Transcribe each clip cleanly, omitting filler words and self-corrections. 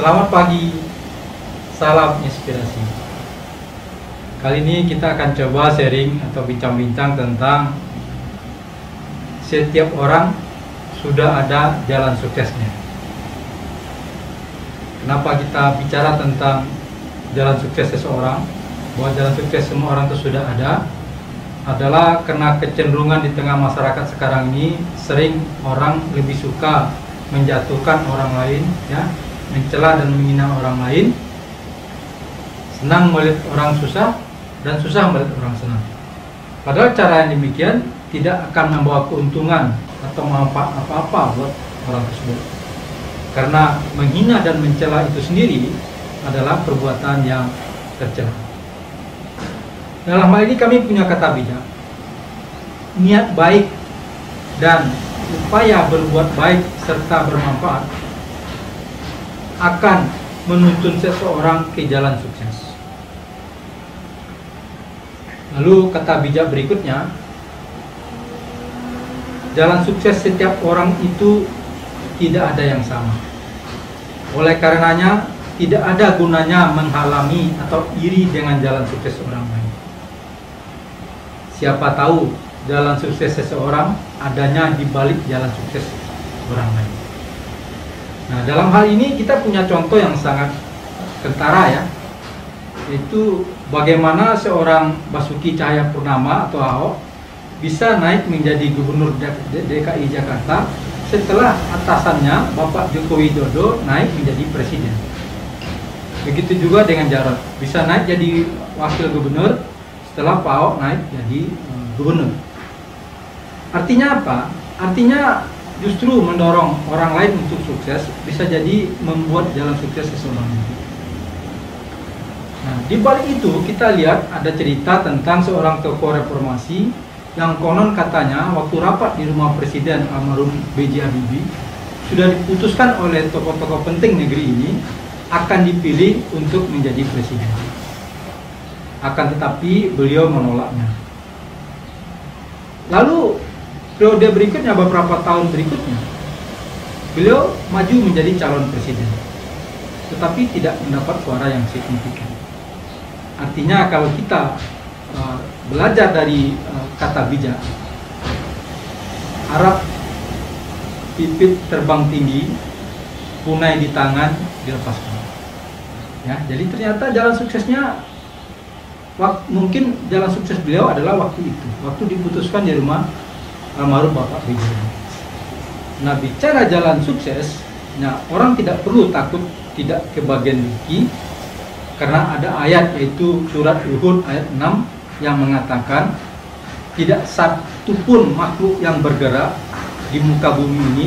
Selamat pagi, salam inspirasi. Kali ini kita akan coba sharing atau bincang-bincang tentang setiap orang sudah ada jalan suksesnya. Kenapa kita bicara tentang jalan sukses seseorang? Bahwa jalan sukses semua orang itu sudah ada, adalah karena kecenderungan di tengah masyarakat sekarang ini sering orang lebih suka menjatuhkan orang lain, ya, mencela dan menghina orang lain, senang melihat orang susah dan susah melihat orang senang. Padahal cara yang demikian tidak akan membawa keuntungan atau manfaat apa-apa buat orang tersebut. Karena menghina dan mencela itu sendiri adalah perbuatan yang tercela. Dalam hal ini kami punya kata bijak. Niat baik dan upaya berbuat baik serta bermanfaat akan menuntun seseorang ke jalan sukses. Lalu kata bijak berikutnya, jalan sukses setiap orang itu tidak ada yang sama. Oleh karenanya tidak ada gunanya menghalangi atau iri dengan jalan sukses orang lain. Siapa tahu jalan sukses seseorang adanya di balik jalan sukses orang lain. Nah, dalam hal ini kita punya contoh yang sangat kentara, ya, yaitu bagaimana seorang Basuki Cahayapurnama atau Ahok bisa naik menjadi gubernur DKI Jakarta setelah atasannya Bapak Joko Widodo naik menjadi presiden. Begitu juga dengan Jarot, bisa naik jadi wakil gubernur setelah Pak Ahok naik jadi gubernur. Artinya apa? Artinya justru mendorong orang lain untuk sukses bisa jadi membuat jalan sukses seseorang itu. Nah, di balik itu kita lihat ada cerita tentang seorang tokoh reformasi yang konon katanya waktu rapat di rumah Presiden almarhum B.J. Habibie sudah diputuskan oleh tokoh-tokoh penting negeri ini akan dipilih untuk menjadi presiden. Akan tetapi beliau menolaknya. Lalu periode berikutnya, beberapa tahun berikutnya, beliau maju menjadi calon presiden, tetapi tidak mendapat suara yang signifikan. Artinya kalau kita belajar dari kata bijak, Arab pipit terbang tinggi, punai di tangan dilepaskan. Ya, jadi ternyata jalan suksesnya mungkin jalan sukses beliau adalah waktu itu, waktu diputuskan di rumah almarhum Bapak B.J. Nah, bicara jalan sukses, nah, orang tidak perlu takut tidak kebagian rezeki, karena ada ayat yaitu surat Hud ayat 6 yang mengatakan tidak satu pun makhluk yang bergerak di muka bumi ini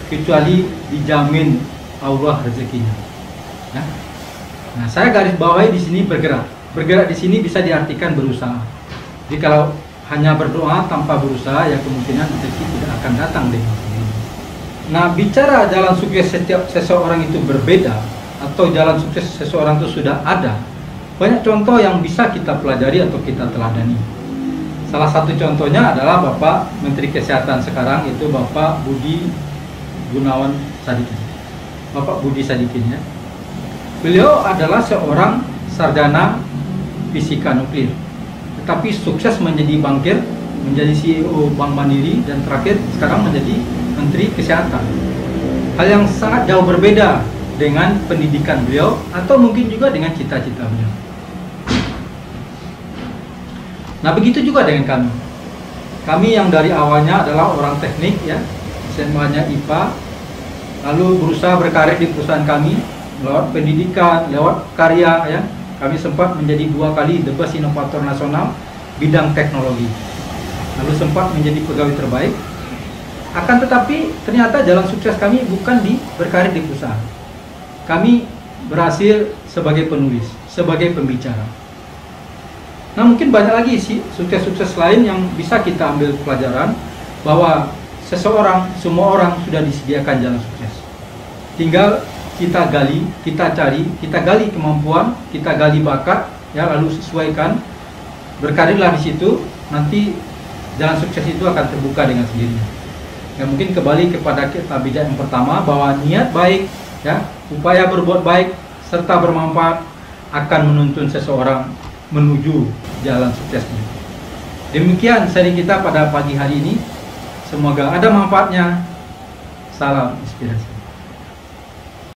kecuali dijamin Allah rezekinya. Ya. Nah, saya garis bawahi di sini bergerak. Bergerak di sini bisa diartikan berusaha. Jadi kalau hanya berdoa tanpa berusaha, ya kemungkinan rezeki tidak akan datang dengan sendirinya. Nah, bicara jalan sukses setiap seseorang itu berbeda atau jalan sukses seseorang itu sudah ada, banyak contoh yang bisa kita pelajari atau kita teladani. Salah satu contohnya adalah Bapak Menteri Kesehatan sekarang, itu Bapak Budi Gunawan Sadikin. Bapak Budi Sadikin, ya. Beliau adalah seorang sarjana fisika nuklir, tetapi sukses menjadi bankir, menjadi CEO Bank Mandiri, dan terakhir sekarang menjadi Menteri Kesehatan. Hal yang sangat jauh berbeda dengan pendidikan beliau atau mungkin juga dengan cita-cita beliau. Nah, begitu juga dengan kami. Kami yang dari awalnya adalah orang teknik, ya, SMA-nya IPA, lalu berusaha berkarir di perusahaan kami lewat pendidikan, lewat karya, ya. Kami sempat menjadi 2 kali The Best Inovator Nasional bidang teknologi. Lalu sempat menjadi pegawai terbaik. Akan tetapi ternyata jalan sukses kami bukan di berkarir di perusahaan. Kami berhasil sebagai penulis, sebagai pembicara. Nah, mungkin banyak lagi sih sukses-sukses lain yang bisa kita ambil pelajaran, bahwa seseorang, semua orang sudah disediakan jalan sukses. Tinggal kita gali, kita cari, kita gali kemampuan, kita gali bakat, ya, lalu sesuaikan, berkarirlah di situ, nanti jalan sukses itu akan terbuka dengan sendirinya. Ya, mungkin kembali kepada kata bijak yang pertama, bahwa niat baik Ya, upaya berbuat baik serta bermanfaat akan menuntun seseorang menuju jalan suksesnya. Demikian sharing kita pada pagi hari ini. Semoga ada manfaatnya. Salam inspirasi.